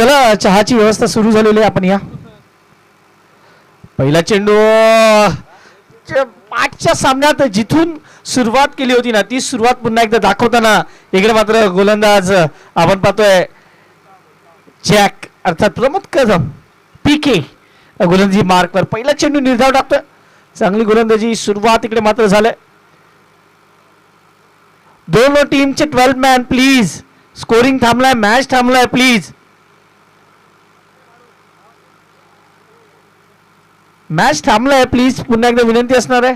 चला चहाची व्यवस्था सुरू झालेली आहे. आपण या पहिला चेंडू पाचच्या सामन्यात जिथून सुरुवात केली होती ना ती सुरुवात पुन्हा एकदा दाखवताना इकडे मात्र गोलंदाज आपण पाहतोय जॅक अर्थात प्रमोद कदम पीके गोलंदाजी मार्कवर पहिला चेंडू निर्धाव टाकतोय. चांगली गोलंदाजी सुरुवात इकडे मात्र झालंय. दोन टीमचे 12 मॅन प्लीज. स्कोरिंग थांबलाय, मॅच थांबलाय प्लीज. मॅच थांबलाय प्लीज. पुन्हा एकदा विनंती असणार आहे.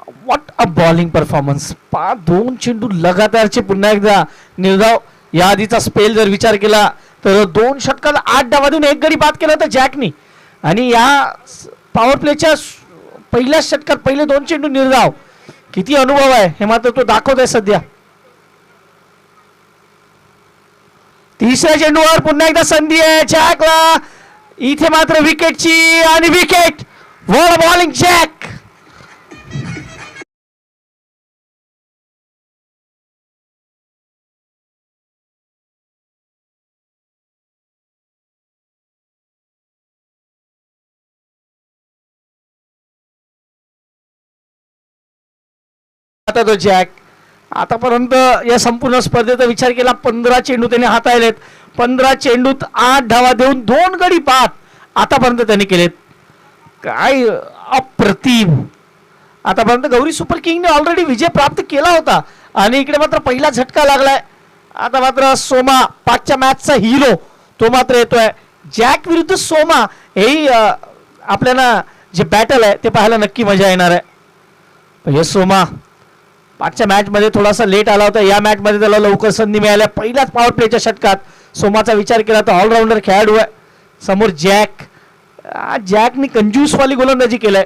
What a bowling performance. दोन चेंडू लगातारचे पुन्हा एकदा निर्धाव. या आधीचा स्पेल जर विचार केला तर 2 षटकाला 8 डावातून 1 गडी बाद केला होता जॅकनी. आणि या पॉवर प्लेच्या पहिल्या षटकात पहिले 2 चेंडू निर्धाव. किती अनुभव आहे हे मात्र तो दाखवत आहे सध्या. तिसऱ्या चेंडूवर पुन्हा एकदा संधी आहे जॅकला. इथे मात्र विकेटची आणि wicket. What a bowling jack. आता तो जॅक आतापर्यंत या संपूर्ण स्पर्धेचा विचार केला 15 चेंडू त्याने हाताळलेत. 15 चेंडूत 8 धावा देऊन 2 गडी बाद आतापर्यंत त्यांनी केलेत. काय अप्रतिम. आतापर्यंत गौरी सुपर किंगने ऑलरेडी विजय प्राप्त केला होता आणि इकडे मात्र पहिला झटका लागलाय. आता मात्र सोमा 5च्या मॅचचा हिरो तो मात्र येतोय. जॅक विरुद्ध सोमा हे आपल्याला जे बॅटल आहे ते पाहायला नक्की मजा येणार आहे. हे सोमा 5च्या मॅच मध्ये थोडासा लेट आला होता. या मॅच मध्ये त्याला लवकर संधी मिळाल्या. पहिल्याच पॉवर प्लेच्या षटकात सोमाचा विचार केला तर ऑलराऊंडर खेळाडू आहे. समोर जॅक. जॅकनी कंजूसवाली गोलंदाजी केलाय.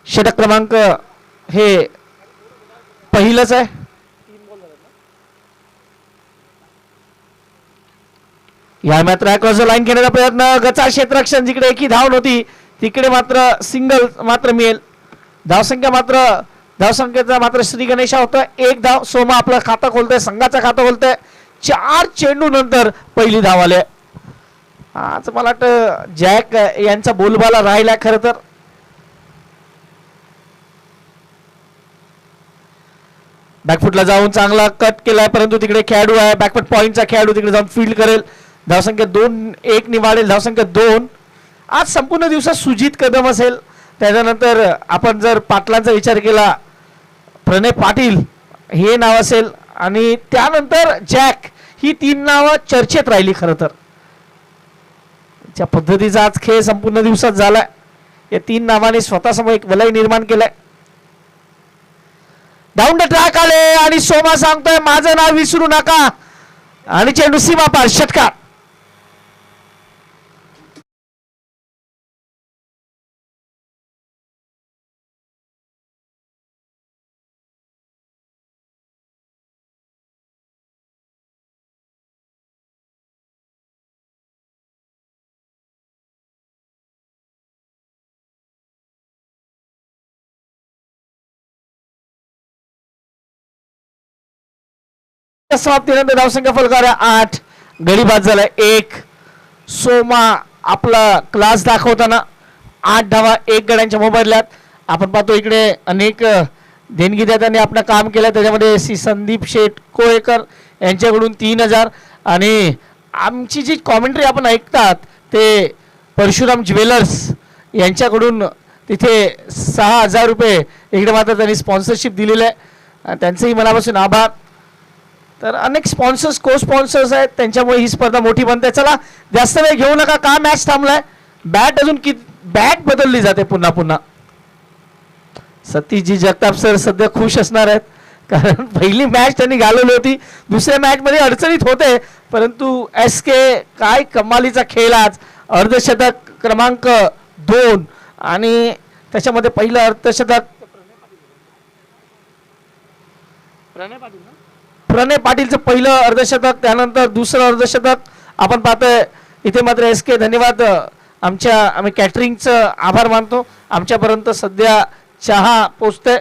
षटक क्रमांक हे पहिलंच आहे. या मात्र अक्रॉस द लाईन घेण्याचा प्रयत्न. गचा क्षेत्ररक्षण जिकडे एकी धाव नव्हती तिकडे मात्र सिंगल मात्र मिळेल. धावसंख्या मात्र धावसंख्येचा मात्र श्री गणेशा होतोय. 1 धाव. सोमा आपलं खातं खोलतोय, संघाचं खातं खोलतोय. 4 चेंडू नंतर पहिली धाव आली. आज मला वाटतं जॅक यांचा बोलबाला राहिला खरं तर. बॅकफुटला जाऊन चांगला कट केलाय परंतु तिकडे खेळाडू आहे बॅकफुट पॉइंटचा खेळाडू तिकडे जाऊन फील्ड करेल. धावसंख्या 2-1 निवाडेल. धावसंख्या 2. आज संपूर्ण दिवसात सुजित कदम असेल. त्याच्यानंतर आपण जर पाटलांचा विचार केला प्रणय पाटील हे नाव असेल आणि त्यानंतर जॅक. ही 3 नावं चर्चेत राहिली खरं तर. ज्या पद्धतीचा आज खेळ संपूर्ण दिवसात झालाय या 3 नावाने स्वतःसमोर एक वलय निर्माण केलंय. डाऊन द ट्रॅक आले आणि सोमा सांगतोय माझं नाव विसरू नका आणि चेंडू सीमा पार षटकार. समाप्तीनंतर धावसंख्या फलकावर 8. गडी बाद झालाय 1. सोमा आपला क्लास दाखवताना 8 धावा 1 गड्यांच्या मोबदल्यात. आपण पाहतो इकडे अनेक देणगीदात्यांनी आपलं काम केलं. त्याच्यामध्ये श्री संदीप शेठ कोळेकर यांच्याकडून 3000 आणि आमची जी कॉमेंट्री आपण ऐकतात ते परशुराम ज्वेलर्स यांच्याकडून तिथे 6000 रुपये इकडे मात्र त्यांनी स्पॉन्सरशिप दिलेलं आहे. त्यांचंही मनापासून आभार. तर अनेक स्पॉन्सर्स को स्पॉन्सर्स आहेत त्यांच्यामुळे ही स्पर्धा मोठी बनते. चला जास्त वेळ घेऊ नका. का मॅच थांबलाय. बॅट अजून बॅट बदलली जाते पुन्हा पुन्हा. सतीशजी जगताप सर सध्या खुश असणार आहेत कारण पहिली मॅच त्यांनी घालवली होती. दुसऱ्या मॅच मध्ये अडचणीत होते परंतु SK काय कमालीचा खेळ आज. अर्धशतक क्रमांक 2 आणि त्याच्यामध्ये पहिलं अर्धशतक प्रणय पाटीलचं पहिलं अर्धशतक, त्यानंतर दुसरं अर्धशतक आपण पाहतोय. इथे मात्र एस के धन्यवाद. आम्ही कॅटरिंगचं आभार मानतो. आमच्यापर्यंत सध्या चहा पोचतोय.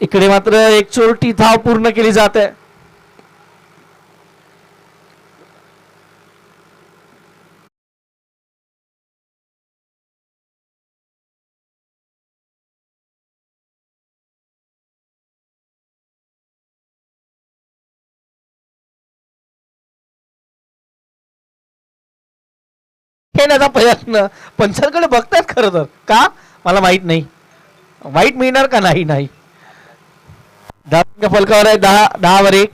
इकडे मात्र एक चोरटी धाव पूर्ण केली जाते. खेळण्याचा प्रयत्न पंचांकडे बघतायत खरं तर, का मला माहित नाही. वाईट मिळणार का नाही. नाही फलकावर आहे 10 वर 1.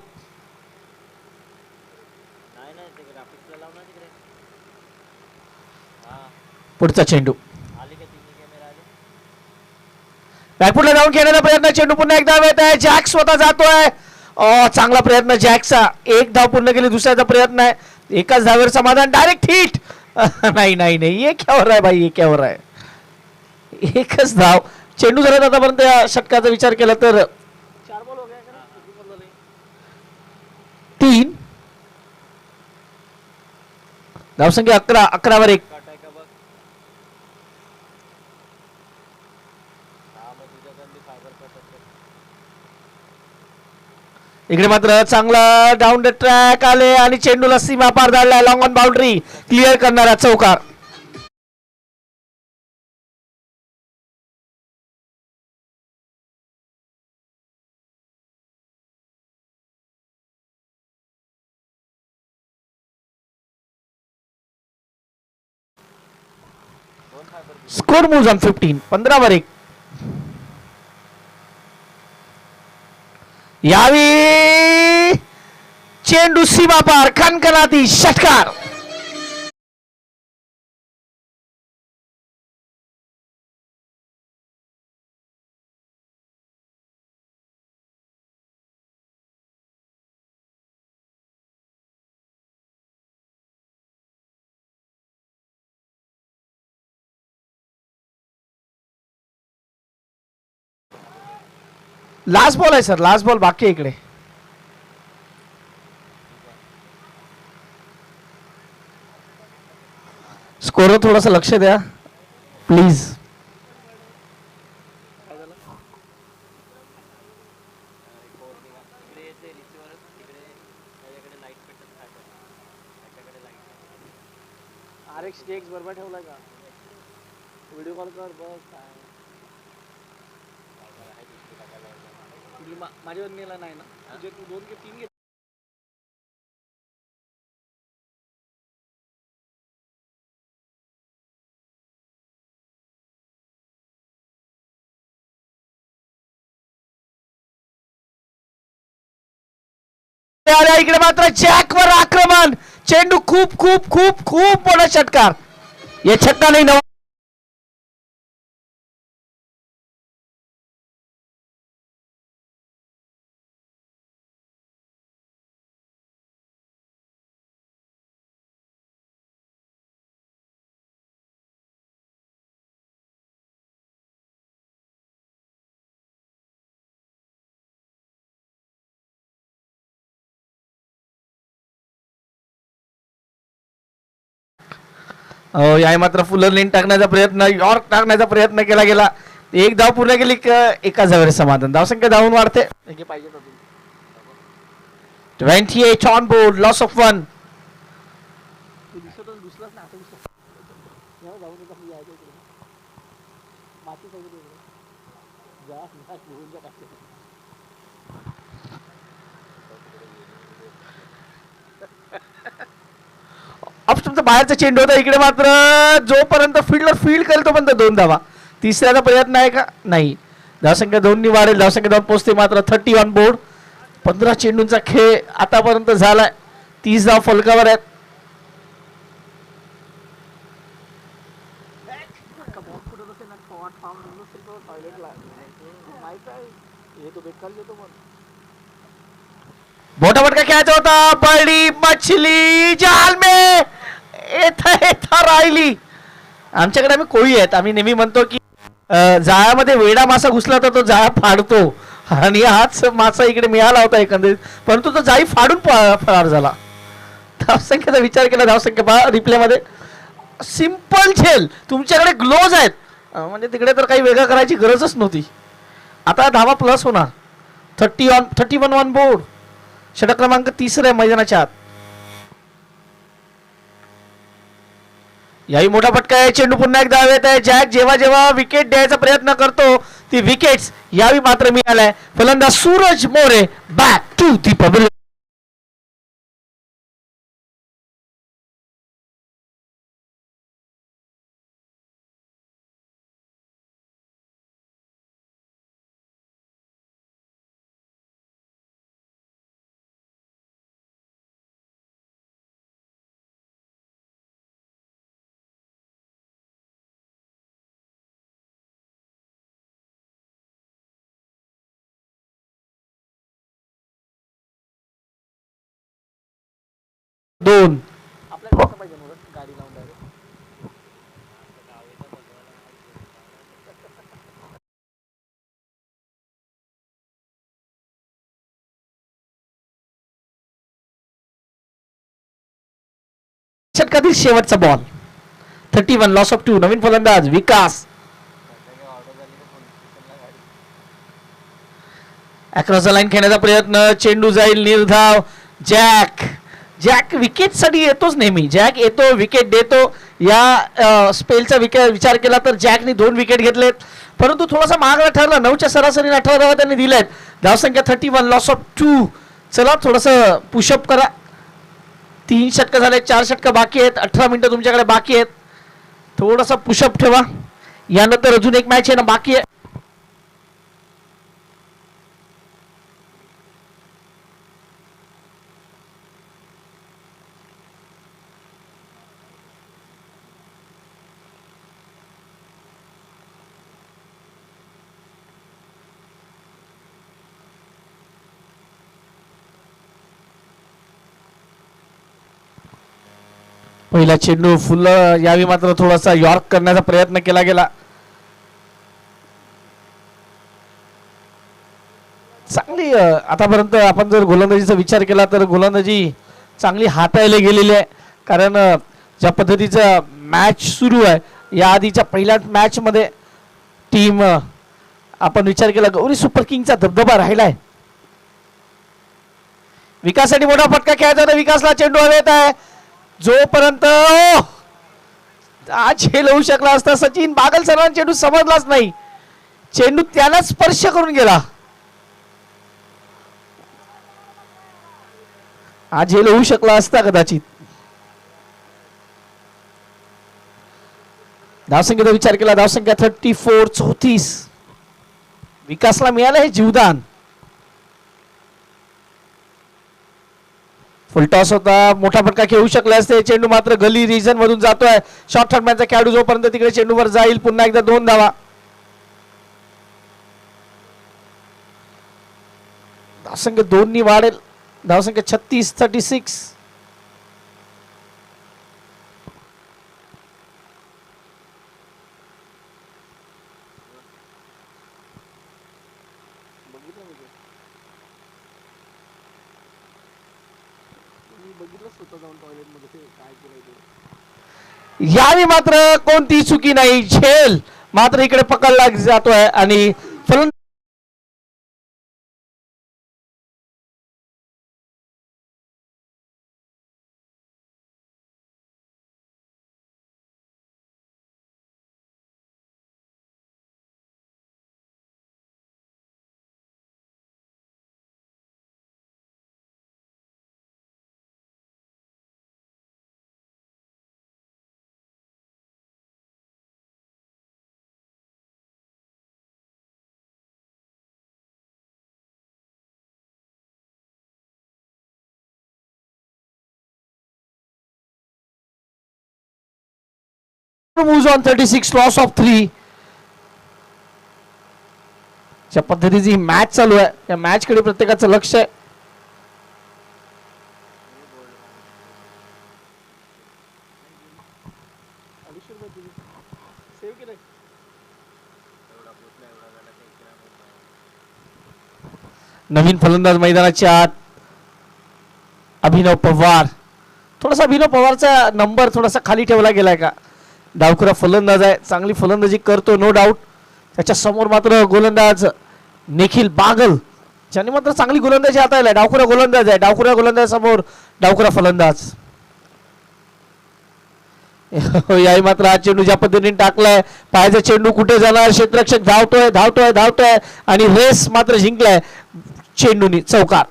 पुढचा चेंडू बॅकफुटला जाऊन खेळण्याचा प्रयत्न. चेंडू पुन्हा एकदा येत आहे. जॅक स्वतः जातोय. चांगला प्रयत्न जॅकचा. एक धाव पूर्ण केली. दुसऱ्याचा प्रयत्न आहे. एकाच धावेवर समाधान. Direct hit. नाही नाही नाही, एकावर आहे भाई, एकावर आहे. एकच धाव. चेंडू जर आतापर्यंत या षटकाचा विचार केला तर 3 धावसंख्या 11 वर 1. इकडे मात्र चांगला डाऊन द ट्रॅक आले आणि चेंडूला सीमा पार धाडलाय. लॉंग ऑन बाउंड्री क्लिअर करणारा चौकार. Score moves on 15. 15 वर 1. यावी चेंडू सीमा पार. खणखणाती षटकार. लास्ट बॉल आहे सर, लास्ट बॉल बाकी आहे इकडे. स्कोरवर थोडंसं लक्ष द्या प्लीज. बरोबर ठेवला का व्हिडिओ कॉल कर बस. माझ्यावर नेला नाही ना, तुझे तू 2 की 3 घे. इकडे मात्र जॅकवर आक्रमण. चेंडू खूप खूप खूप खूप मोठा षटकार. या छक्का नाही नवा. या मात्र फुलर लेन टाकण्याचा प्रयत्न, यॉर्क टाकण्याचा प्रयत्न केला गेला. एक धाव पूर्ण केली. एका धावेवर समाधान. धावसंख्या धावून वाढते. 28 ऑन बोर्ड. Loss of 1. तुमचा बाहेरचा चेंडू होता. इकडे मात्र जोपर्यंत फील्डर फील्ड करेल तोपर्यंत 2 धावा. तिसऱ्याचा प्रयत्न आहे का नाही. धावसंख्या 2 वाढेल. धावसंख्या 2 पोहोचते. मात्र 30 ऑन बोर्ड. 15 चेंडूंचा खेळ आतापर्यंत झालाय. 30 धाव फलकावर आहेत. मोठा फटका खेळायचा होता. बडी मछली जाल में येत अवस्था राहिली. आमच्याकडे आम्ही कोळी आहेत, आम्ही नेहमी म्हणतो की जाळ्यामध्ये वेडा मासा घुसला तर तो जाळा फाडतो, आणि हाच मासा इकडे मिळाला होता एकंदरीत, परंतु तो जाळी फाडून फरार झाला. धावसंख्येचा विचार केला, धावसंख्या पहा रिप्लेमध्ये. सिंपल झेल, तुमच्याकडे ग्लोव्ज आहेत, म्हणजे तिकडे तर काही वेगळं करायची गरजच नव्हती. आता धावा प्लस होणार. 31 ऑन बोर्ड. षटक क्रमांक 3 आहे मैदानाच्या आत. याही मोठा फटका आहे. चेंडू पुन्हा एकदा हवेत आहे. जॅक जेव्हा जेव्हा विकेट द्यायचा प्रयत्न करतो ती विकेट्स यावी मात्र मिळालाय. फलंदाज Suraj More back to the public. दोन षटकातील शेवटचा बॉल. 31 loss of 2. नवीन फलंदाज विकास. अक्रॉस द लाईन खेळण्याचा प्रयत्न. चेंडू जाईल निर्धाव. जॅक विकेट साठी येतोच नेहमी. जॅक येतो, विकेट देतो. या स्पेलचा विचार केला तर जॅकने 2 विकेट घेतलेत, परंतु थोडासा महागडा ठरला. 9च्या सरासरीने 18 धावा त्यांनी दिल्यात. धावसंख्या 31 लॉस ऑफ 2. चला थोडस पुशअप करा. 3 षटकं झाले, 4 षटकं बाकी आहेत. 18 मिनिटं तुमच्याकडे बाकी आहेत. थोडासा पुशअप ठेवा. यानंतर अजून एक मॅच आहे ना बाकी आहे. पहिला चेंडू फुल यावी मात्र थोडासा यॉर्क करण्याचा प्रयत्न केला गेला. चांगली आतापर्यंत आपण जर गोलंदाजीचा विचार केला तर गोलंदाजी चांगली हाताळली गेलेली आहे. कारण ज्या पद्धतीचा मॅच सुरू आहे, या आधीच्या पहिल्या मॅच मध्ये टीम आपण विचार केला गौरी सुपर किंगचा दबदबा राहिलाय. विकाससाठी मोठा फटका खेळायचा होता. विकासला चेंडू हवेत आहे. जोपर्यंत आज झेल होऊ शकला असता. सचिन बागल सरांना चेंडू समजलाच नाही. चेंडू त्याला स्पर्श करून गेला. आज झेल होऊ शकला असता कदाचित. धावसंख्येचा विचार केला. धावसंख्या 34. 34. विकासला मिळालं हे जीवदान. फुलटॉस होता. मोठा फटका खेळू शकले असते. चेंडू मात्र गली रिजन मधून जातोय. शॉर्ट थर्डमॅनचा खेळाडू जोपर्यंत तिकडे चेंडूवर जाईल पुन्हा एकदा 2 धावा. धावसंख्या 2 नी वाढेल. धावसंख्या 36. 36. यावी मात्र कोणती चुकी नाही. झेल मात्र इकडे पकडला जातोय आणि फलंदाज moves on 36. Loss of 3. ज्या पद्धतीची मॅच चालू आहे या मॅच कडे प्रत्येकाचं लक्ष आहे. नवीन फलंदाज मैदानाच्या आत अभिनव पवार. थोडासा अभिनव पवारचा नंबर थोडासा खाली ठेवला गेलाय का. डावखुरा फलंदाज आहे, चांगली फलंदाजी करतो नो डाऊट. त्याच्या समोर मात्र गोलंदाज निखिल बागल ज्यांनी मात्र चांगली गोलंदाजी हाताळली. डावखुरा गोलंदाज आहे, डावखुरा गोलंदाज समोर डावखुरा फलंदाज. याही मात्र हा चेंडू ज्या पद्धतीने टाकलाय, पायाचा चेंडू कुठे जाणार, क्षेत्ररक्षक धावतोय धावतोय धावतोय आणि रेस मात्र जिंकलाय चेंडूनी. चौकार.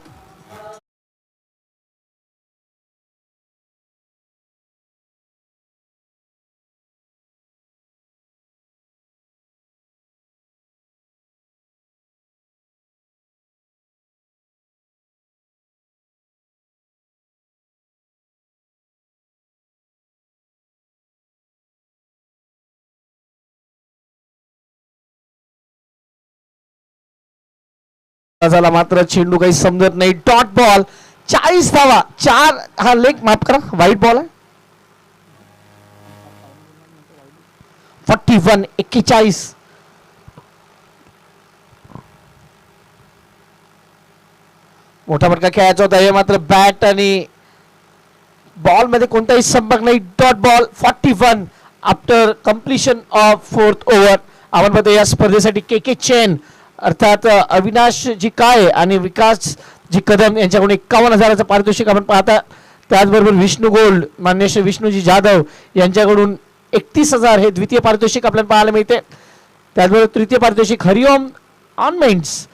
झाला मात्र चेंडू काही समजत नाही. Dot ball. 40 धावा. 4 हा लेग माफ करा वाईट बॉल आहे. 41 मोठा फटका खेळायचा होता. हे मात्र बॅट आणि बॉल मध्ये कोणताही संपर्क नाही. Dot ball. 41 after completion of 4th over. आपण पाहतो या स्पर्धेसाठी के चेन अर्थात अविनाश जी काय आणि विकास जी कदम यांच्याकडून 51,000चं पारितोषिक आपण पाहता. त्याचबरोबर विष्णू गोल्ड मान्य श्री विष्णूजी जाधव यांच्याकडून 31,000 हे द्वितीय पारितोषिक आपल्याला पाहायला मिळते. त्याचबरोबर तृतीय पारितोषिक हरिओम ऑनमेंट्स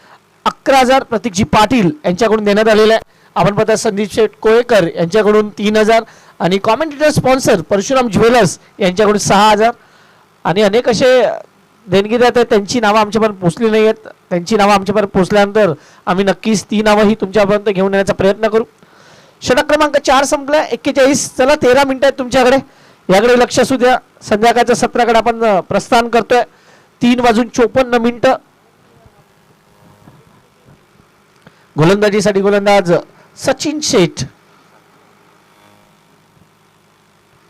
11,000 प्रतीकजी पाटील यांच्याकडून देण्यात आलेलं आहे. आपण पाहता संदीप शेठ कोळेकर यांच्याकडून 3,000 आणि कॉमेंटेटर स्पॉन्सर परशुराम ज्वेलर्स यांच्याकडून 6,000 आणि अनेक असे देणगीदार आहेत. त्यांची नावं आमच्यापर्यंत पोहोचली नाही आहेत. त्यांची नावं आमच्यापर्यंत पोहोचल्यानंतर आम्ही नक्कीच ती नावंही तुमच्यापर्यंत घेऊन येण्याचा प्रयत्न करू. षटक क्रमांक 4 संपलाय. 41. चला 13 मिनिटं आहेत तुमच्याकडे. याकडे लक्ष असू द्या. संध्याकाळच्या सत्राकडे आपण प्रस्थान करतोय. 3:54 गोलंदाजीसाठी गोलंदाज सचिन शेठ.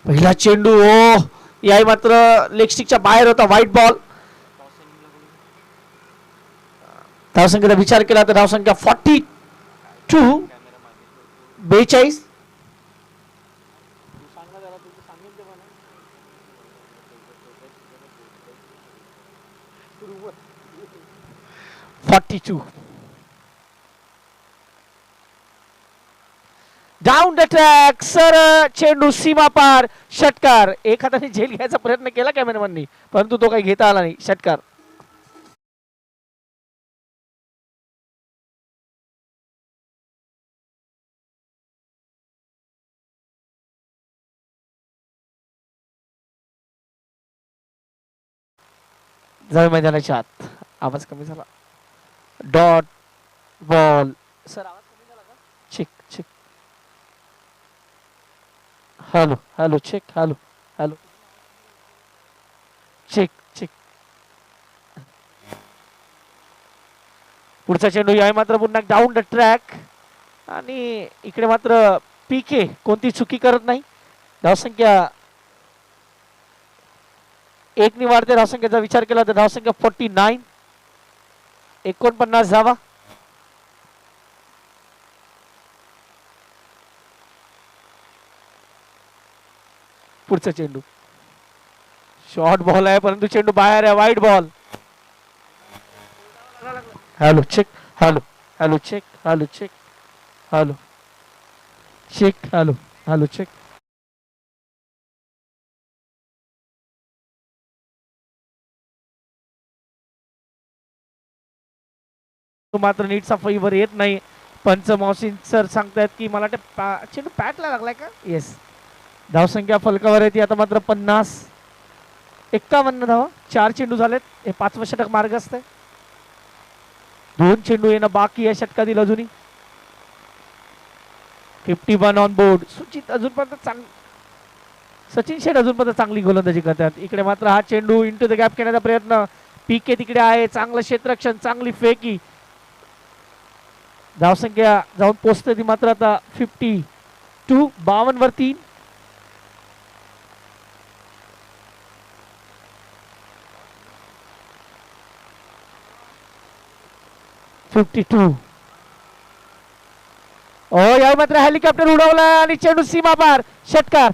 पहिला चेंडू ओ याही मात्र लेग स्टिकच्या बाहेर होता. White ball. धावसंख्येचा विचार केला तर धावसंख्या 42. 42. 42. Down the track. सर चेंडू सीमा पार. षटकार. एक हाताने झेल घ्यायचा प्रयत्न केला कॅमेरामॅननी परंतु तो काही घेता आला नाही. षटकार. जावे मैदानाच्या आत. आवाज कमी झाला. Dot ball. सर आवाज कमी झाला का. Check check. Hello hello check. Hello hello check check. पुढचा चेंडू आहे मात्र पुन्हा डाऊन द ट्रॅक आणि इकडे मात्र पीके कोणती चुकी करत नाही. धावसंख्या 1 ने वाढते. धावसंख्येचा विचार केला तर धावसंख्या 49. 49 धावा. पुढचा चेंडू शॉर्ट बॉल आहे परंतु चेंडू बाहेर आहे. वाईट ball. Hello check. Hello hello check. Hello check. Hello check. Hello hello check. मात्र नीट सफाईवर येत नाही. पंच मौसिन सर सांगतायत की मला चेंडू पॅटला लागलाय का. येस. धावसंख्या फलकावर आहे ती आता मात्र 50. 51 धावा. 4 चेंडू झालेत. हे 5वं षटक मार्ग असतंय. 2 चेंडू येणं बाकी आहे षटकातील अजूनही. 51 ऑन बोर्ड. सुचित अजूनपर्यंत सचिन शेठ अजूनपर्यंत चांगली गोलंदाजी करतात. इकडे मात्र हा चेंडू इंटू द गॅप खेळण्याचा प्रयत्न. पीके तिकडे आहे. चांगलं क्षेत्ररक्षण. चांगली फेकी. धावसंख्या जाऊन पोहोचते ती मात्र आता 52. 52 वर 3. 52. या मात्र हेलिकॉप्टर उडवला आणि चेंडू सीमा पार. षटकार.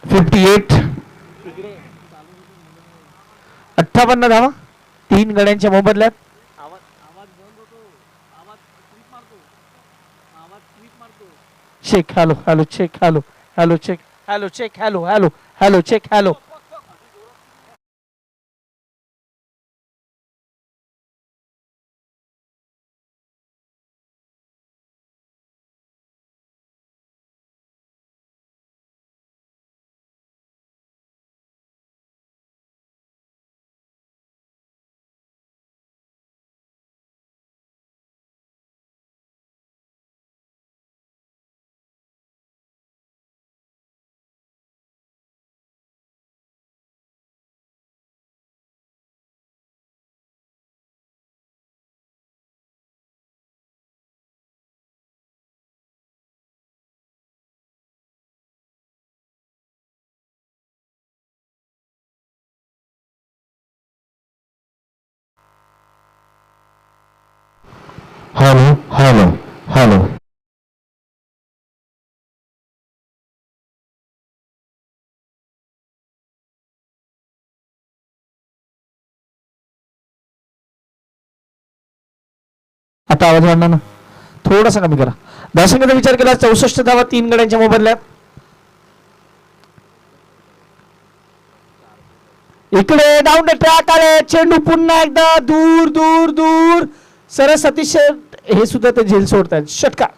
(58) 58 धावा 3 गड्यांच्या मोबदल्यात. Check. Hello hello check. Hello hello check. Hello check. Hello hello hello check. Hello. Hello hello hello. आता आवाज वाढणार ना, थोडासा कमी करा. धावसंख्येचा विचार केला 64 धावा 3 गड्यांच्या मोबदल्यात. इकडे डाऊन द ट्रॅक आले. चेंडू पुन्हा एकदा दूर दूर दूर. सरळ सतीश हे सुद्धा ते झेल सोडतात. षटकार.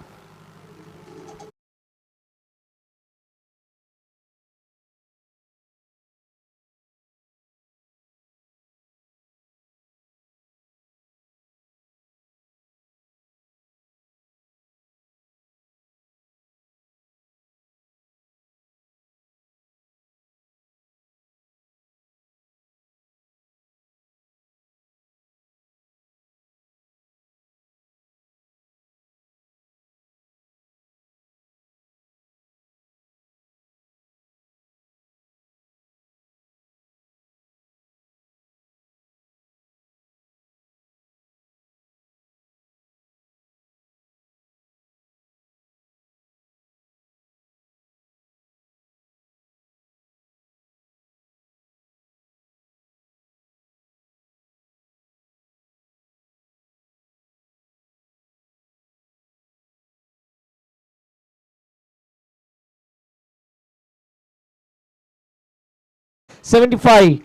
(75)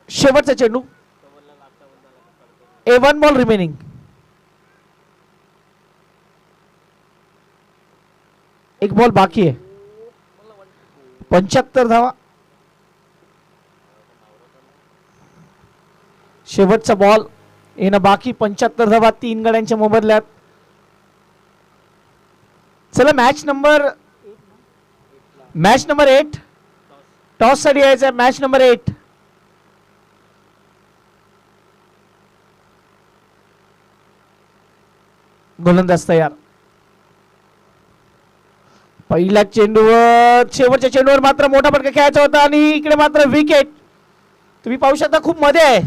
शेवटचा चेंडू. ए 1 बॉल रिमेनिंग. एक बॉल बाकी आहे. 75 धावा. शेवटचा बॉल येणं बाकी. 75 धावा 3 गड्यांच्या मोबदल्यात. चला मॅच नंबर 8 टॉस साठी यायचा. Match number 8. गोलंदाज तयार. पहिल्या चेंडूवर शेवटच्या चेंडूवर मात्र मोठा फटका खेळायचा होता आणि इकडे मात्र विकेट. तुम्ही पाहू शकता खूप मध्ये आहे.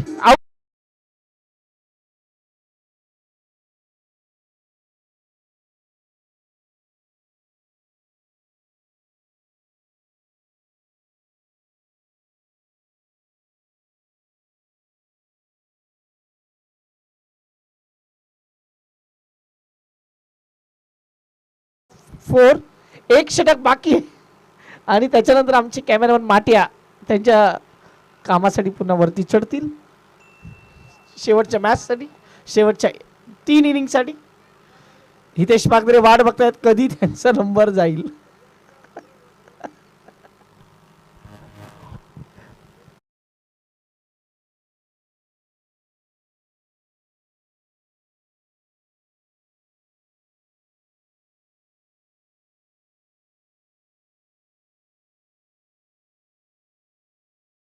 4. एक षटक बाकी आहे आणि त्याच्यानंतर आमचे कॅमेरामन माटिया त्यांच्या कामासाठी पुन्हा वरती चढतील. शेवटच्या मॅचसाठी, शेवटच्या 3 इनिंगसाठी. हितेश पागदरे वाट बघतायत कधी त्यांचा नंबर जाईल.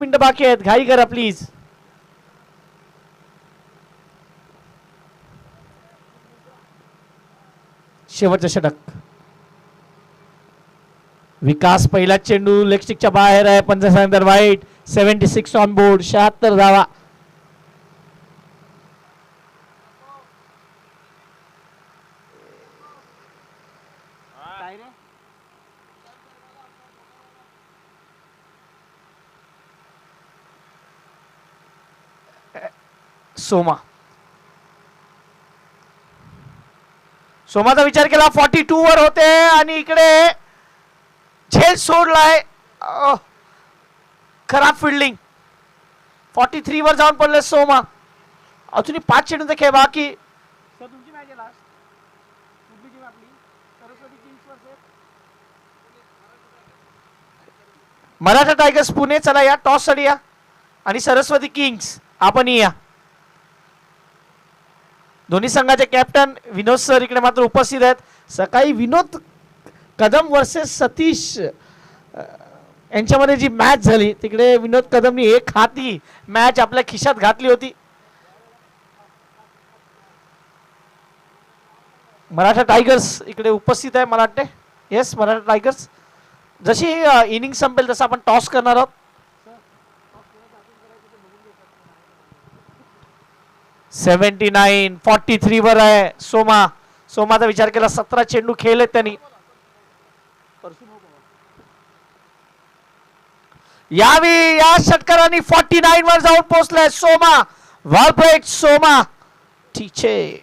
मिनिटं बाकी आहेत, घाई करा प्लीज. शेवटचं षटक. विकास पहिला चेंडू लेगस्टिकच्या बाहेर आहे. 50 वाईट. 76 ऑन बोर्ड. 76 धावा. सोमाचा विचार केला. 42 वर होते आणि इकडे झेल सोडलाय. खराब फिल्डिंग. 43 वर जाऊन पडले सोमा. अजूनही 5 चेंडूचा खेळ बाकी. मराठा टायगर्स पुणे, चला या टॉस साठी या. आणि सरस्वती किंग्स आपण या. दोन्ही संघाचे कॅप्टन विनोद सर इकडे मात्र उपस्थित आहेत. सकाळी विनोद कदम वर्सेस सतीश यांच्यामध्ये जी मॅच झाली तिकडे विनोद कदमनी एक हाती मॅच आपल्या खिशात घातली होती. मराठा टायगर्स इकडे उपस्थित आहे मला वाटते. Yes, Maratha tigers. जशी इनिंग संपेल तसं आपण टॉस करणार आहोत. 79 43 वर आहे सोमाचा विचार केला. 17 चेंडू खेळलेत त्यांनी. यावेळी या षटकारांनी 49 वर जाऊन पोहोचलाय सोमा. वालप्लेट सोमा. ठीचे.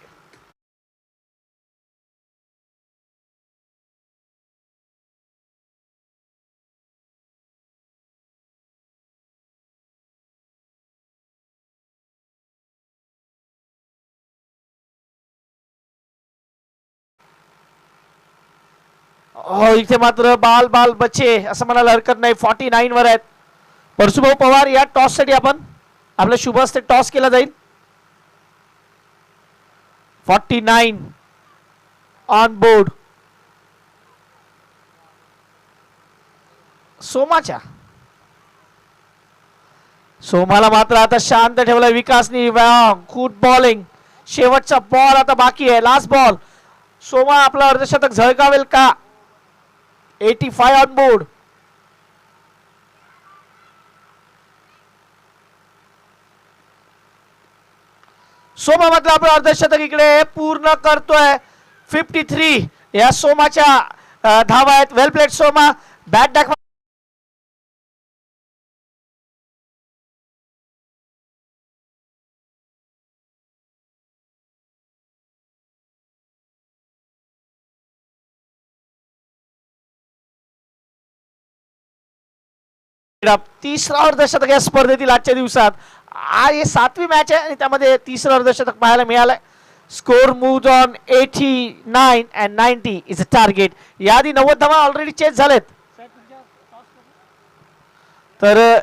इथे मात्र बाल बाल बचे असं म्हणायला हरकत नाही. 49 वर आहेत. परशुभाऊ पवार या टॉस साठी आपण आपल्या शुभ हस्ते टॉस केला जाईल. 49 ऑन बोर्ड. सोमाला मात्र आता शांत ठेवलाय विकासनी. Good bowling. शेवटचा बॉल आता बाकी आहे. Last ball. सोमा आपला अर्धशतक झळकावेल का? 85 ऑन बोर्ड. सोमा मात्र आपलं अर्धशतक इकडे पूर्ण करतोय. 53 या सोमाच्या धावा आहेत. वेल प्लेड सोमा. बॅट दाखवा. तिसरा अर्धशतक या स्पर्धेतील आजच्या दिवसात. हे 7वी मॅच आहे आणि त्यामध्ये तिसरं अर्धशतक पाहायला मिळालंय. Score moves on 89 and 90 is a target. याआधी 90 धावा ऑलरेडी चेस झालेत. तर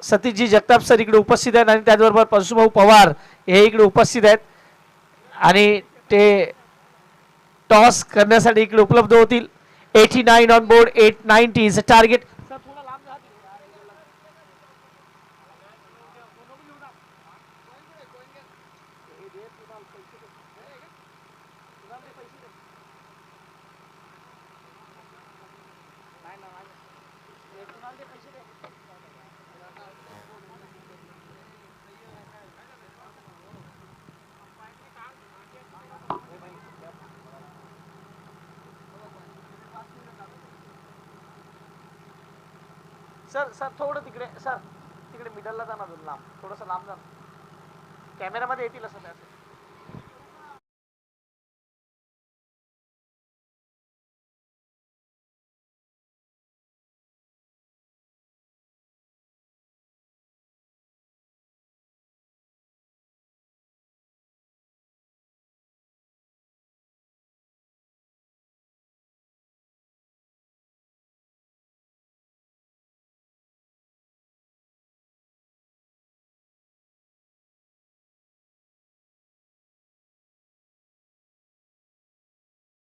सतीशजी जगताप सर इकडे उपस्थित आहेत आणि त्याचबरोबर परशुभाऊ पवार हे इकडे उपस्थित आहेत आणि ते टॉस करण्यासाठी इकडे उपलब्ध होतील. 89 on board. 890 is a target. Sir थोडं तिकडे सर, तिकडे मिडलला जा ना, अजून लांब, थोडंसं लांब जा. कॅमेरामध्ये येतील असं त्या.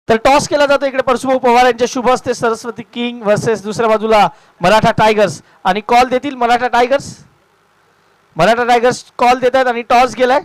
तर टॉस केला जातो इकडे परशुभाऊ पवार यांच्या शुभ हस्ते सरस्वती किंग वर्सेस दुसऱ्या बाजूला मराठा टायगर्स आणि कॉल देतील मराठा टायगर्स कॉल देत आहेत आणि टॉस गेलाय.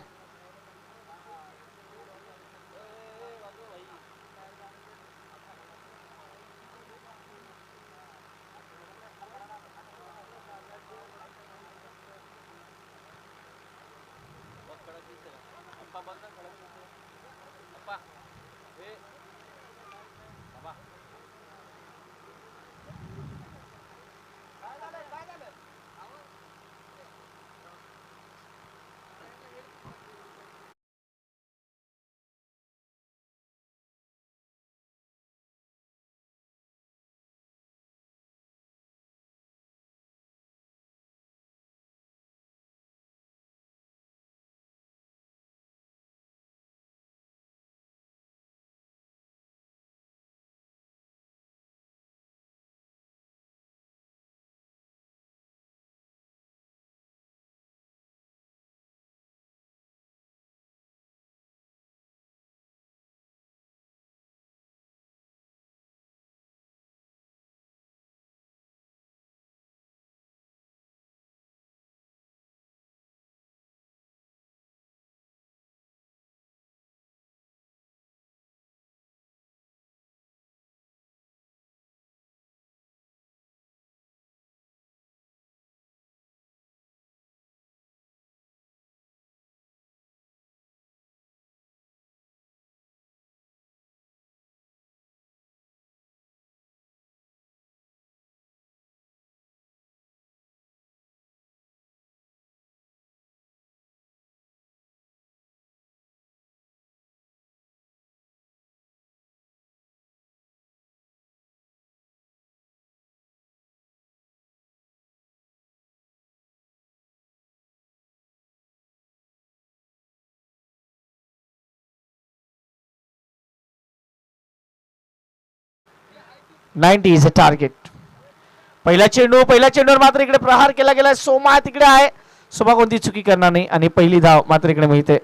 $90 इज अ टार्गेट. पहिला चेंडूवर मात्र इकडे प्रहार केला गेला. सोमा तिकडे आहे. सोमा कोणती चुकी करणार नाही आणि पहिली धाव मात्र इकडे मिळते.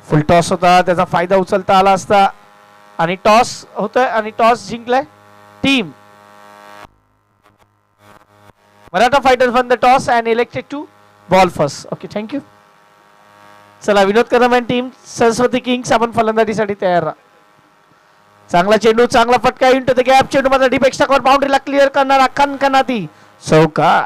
फुल टॉस होता त्याचा फायदा उचलता आला असता आणि टॉस होतोय आणि टॉस जिंकलाय team Maratha fighters won the toss and elected to ball first. Okay thank you. चला विनोद कदम आणि टीम सरस्वती किंग्स आपण फलंदाजीसाठी तयार राहा. चांगला चेंडू चांगला फटका इंटू द गॅप. चेंडू मात्र डीप एक्स्ट्रा कव्हर बाउंड्रीला क्लिअर करणारा खनखनाती चौकार.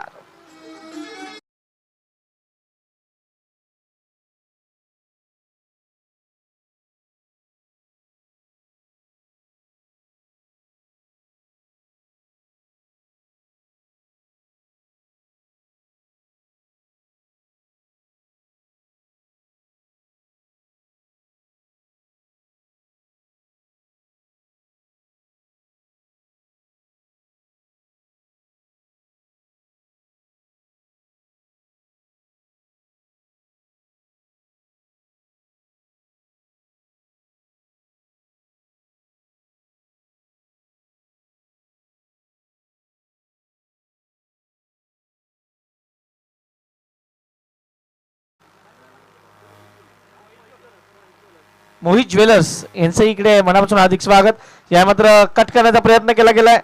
मोहित ज्वेलर्स यांचं इकडे मनापासून हार्दिक स्वागत. या मात्र कट करण्याचा प्रयत्न केला गेलाय.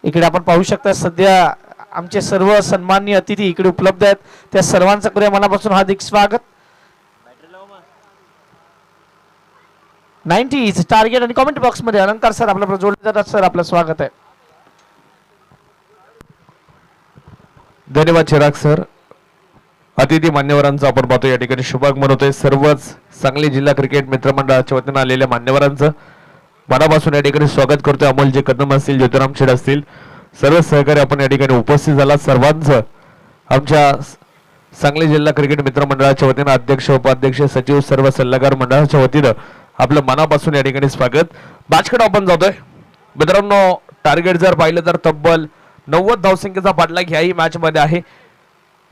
इकडे आपण पाहू शकता सध्या आमचे सर्व सन्माननीय अतिथी इकडे उपलब्ध आहेत. त्या सर्वांचं करूया मनापासून हार्दिक स्वागत. 90 टार्गेट आणि कमेंट बॉक्स मध्ये अलंकार सर आपल्याला जोडले जातात. सर आपलं स्वागत आहे. धन्यवाद चिराग सर. अतिथी मान्यवरांचं आपण पाहतो या ठिकाणी शुभागमन होतोय. सर्वच सांगली जिल्हा क्रिकेट मित्रमंडळाच्या वतीने आलेल्या मान्यवरांचं मनापासून या ठिकाणी स्वागत करतोय. अमोलजी कदम असतील, ज्योतिराम शेड असतील, सर्व सहकारी आपण या ठिकाणी उपस्थित झाला. सर्वांचं आमच्या सांगली जिल्हा क्रिकेट मित्रमंडळाच्या वतीने अध्यक्ष, उपाध्यक्ष, सचिव, सर्व सल्लागार मंडळाच्या वतीनं आपलं मनापासून या ठिकाणी स्वागत. मॅचकडे आपण जातोय मित्रांनो. टार्गेट जर पाहिलं तर तब्बल 90 धावसंख्येचा पाठलाग ह्याही मॅच मध्ये आहे.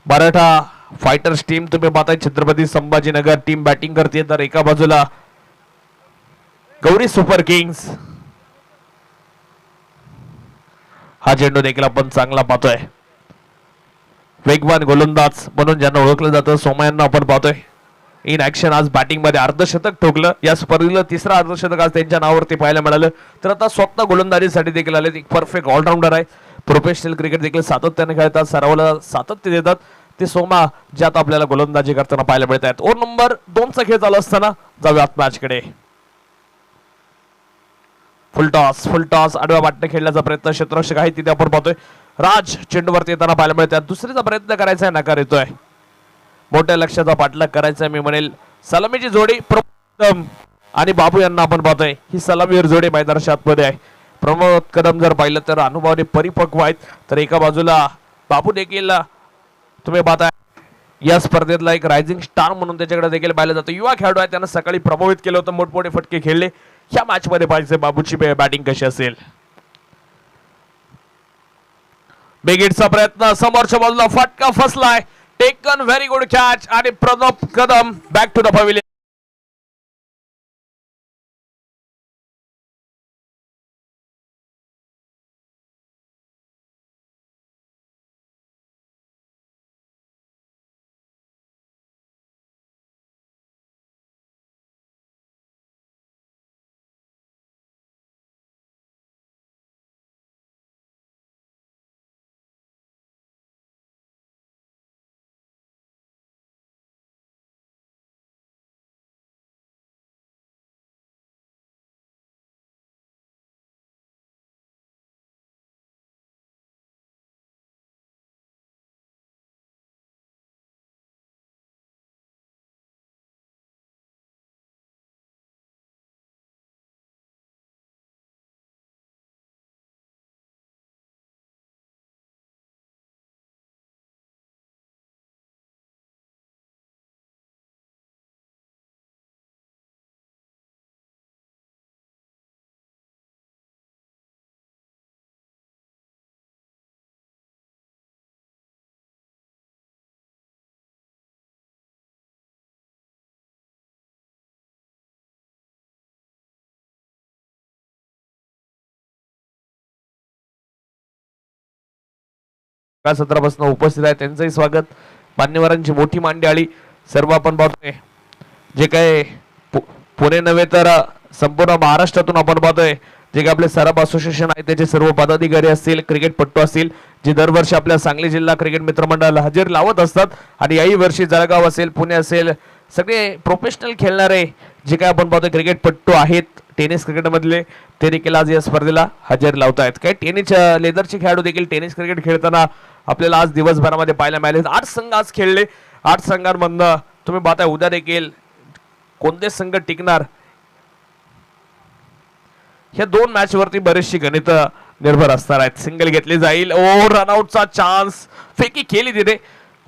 मराठा फायटर्स टीम तुम्ही पाहताय छत्रपती संभाजीनगर टीम बॅटिंग करते, तर एका बाजूला गौरी सुपर किंग्स. हा चेंडू देखील आपण चांगला पाहतोय. वेगवान गोलंदाज म्हणून ज्यांना ओळखलं जातं सोमय्यांना आपण पाहतोय इन ऍक्शन. आज बॅटिंग मध्ये अर्धशतक ठोकलं. या स्पर्धेला तिसरा अर्धशतक आज त्यांच्या नावावरती पाहायला मिळालं. तर आता स्वतः गोलंदाजीसाठी देखील आले. एक परफेक्ट ऑलराऊंडर आहे. प्रोफेशनल क्रिकेट देखील सातत्याने खेळतात, सरावाला सातत्य देतात. ते सोमा जे आता आपल्याला गोलंदाजी करताना पाहायला मिळत आहेत. ओव्हर नंबर 2 चा खेळ चालू असताना जाऊयात मॅच कडे. फुल टॉस आडव्या वाटणे खेळण्याचा प्रयत्न क्षेत्ररक्षक आहे तिथे आपण पाहतोय. राज चेंडूवरती येताना पाहायला मिळतात. दुसरीचा प्रयत्न करायचा आहे, नकार येतोय. मोठ्या लक्षाचा पाठलाग करायचा मी म्हणेल. सलामीची जोडी प्रमोद आणि बाबू यांना आपण पाहतोय. ही सलामीवर जोडी मैदानाच्या आतमध्ये आहे. प्रमोद कदम जर पाहिलं तर अनुभवाने परिपक्व आहेत. तर एका बाजूला बाबू देखील तुम्ही पाहताय या स्पर्धेतला एक रायझिंग स्टार म्हणून त्याच्याकडे देखील पाहिलं जातं. युवा खेळाडू आहे, त्यांना सकाळी प्रभावित केलं होतं, मोठमोठे फटके खेळले. या मॅच मध्ये पाहिजे बाबूची बॅटिंग कशी असेल. बेगिटचा प्रयत्न समोरच्या बाजूला फटका फसलाय. टेकन व्हेरी गुड कॅच आणि Pranav Kadam back to the pavilion. सत्रापासून उपस्थित आहे त्यांचंही स्वागत. मान्यवरांची मोठी मांडळी सर्व आपण पाहतोय. जे काय पुणे नव्हे तर संपूर्ण महाराष्ट्रातून आपण पाहतोय जे काही आपले सराफ असोसिएशन आहे त्याचे सर्व पदाधिकारी असतील, क्रिकेटपटू असतील, जे दरवर्षी आपल्या सांगली जिल्हा क्रिकेट मित्रमंडळाला हजेरी लावत असतात. आणि याही वर्षी जळगाव असेल, पुणे असेल, सगळे प्रोफेशनल खेळणारे जे काय आपण पाहतोय क्रिकेटपटू आहेत टेनिस क्रिकेट मधले, ते देखील आज या स्पर्धेला हजेरी लावतायत. काही टेनिस लेदरचे खेळाडू देखील टेनिस क्रिकेट खेळताना आपल्याला आज दिवसभरामध्ये पाहायला मिळाले. 8 संघ आज खेळले. 8 संघांमधनं तुम्ही पाहताय उद्या देखील कोणते संघ टिकणार ह्या 2 मॅच वरती बरेचशी गणित निर्भर असणार आहेत. सिंगल घेतली जाईल. ओ रनआउटचा चान्स, फेकी केली तिथे,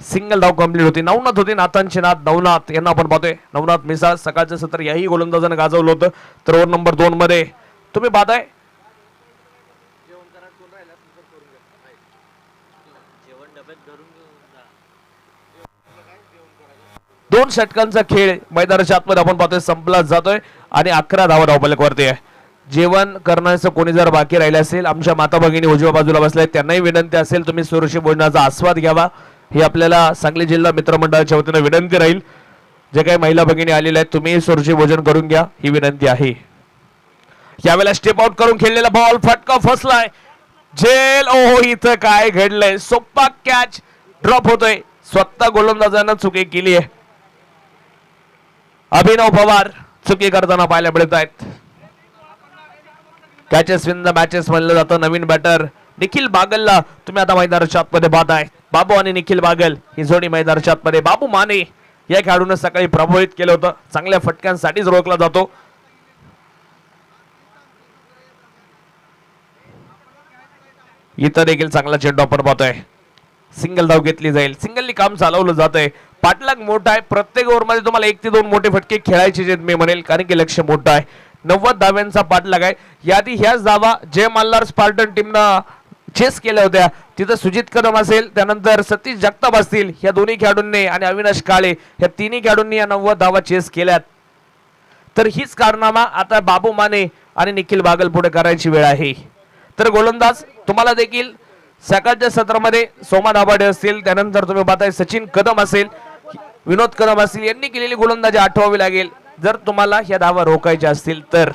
सिंगल धाव कंप्लीट होती. नवनाथ होती, नाथांचे नाथ नवनाथ यांना आपण पाहतोय. नवनाथ मिसाळ सकाळचं सत्र याही गोलंदाजानं गाजवलं होतं. तर ओव्हर नंबर 2 मध्ये तुम्ही पाहताय 2 षटकांचा खेळ मैदानाच्या आतमध्ये आपण पाहतोय संपला जातोय आणि 11 धावा धावफलकावरती आहे. जेवण करण्याचं कोणी जर बाकी राहिले असेल, आमच्या माता भगिनी उजव्या बाजूला बसल्या त्यांनाही विनंती असेल तुम्ही सुरक्षित भोजनाचा आस्वाद घ्यावा. ही आपल्याला सांगली जिल्हा मित्रमंडळाच्या वतीने विनंती राहील. जे काही महिला भगिनी आलेल्या आहेत तुम्ही सुरक्षित भोजन करून घ्या ही विनंती आहे. यावेळेला स्टेप आउट करून खेळलेला बॉल फटका फसलाय. झेल. ओहो इथं काय घडलंय. सोप्पा कॅच ड्रॉप होतोय. स्वतः गोलंदाजानं चुकी केली आहे. अभिनव पवार चुकी करताना पाहायला मिळत आहेत. कॅचेस विन द मॅचेस म्हणलं जातं. नवीन बॅटर निखिल बागलला तुम्ही आता मैदानाच्या आतमध्ये पाहताय. बाबू आणि निखिल बागल ही जोडी मैदानाच्या आतमध्ये. बाबू माने या खेळाडूने सकाळी प्रभावित केलं होतं. चांगल्या फटक्यांसाठीच ओळखला जातो. इथं देखील चांगला चेंडू आपण पाहतोय. सिंगल धाव घेतली जाईल. सिंगलनी काम चालवलं जात आहे. पाठलाग मोठा आहे. प्रत्येक ओव्हरमध्ये तुम्हाला 1 ते 2 मोठे फटके खेळायचे आहेत मी म्हणेल, कारण की लक्ष मोठं आहे. 90 धाव्यांचा पाठलाग आहे. यादी ह्याच धावा जय मल्हार स्पार्टन टीमनं चेस केल्या होत्या तिथं सुजित कदम असेल, त्यानंतर सतीश जगताप असतील, या दोन्ही खेळाडूंनी आणि अविनाश काळे या तिन्ही खेळाडूंनी या 90 धावा चेस केल्यात. तर हीच कारनामा आता बाबू माने आणि निखिल बागल पुढे करायची वेळ आहे. तर गोलंदाज तुम्हाला देखील सकाळच्या सत्रामध्ये सोमा दाभाडे असतील, त्यानंतर तुम्ही पाहताय सचिन कदम असेल, विनोद कदम असतील, यांनी केलेली गोलंदाजी आठवावी लागेल जर तुम्हाला ह्या धावा रोखायच्या असतील तर.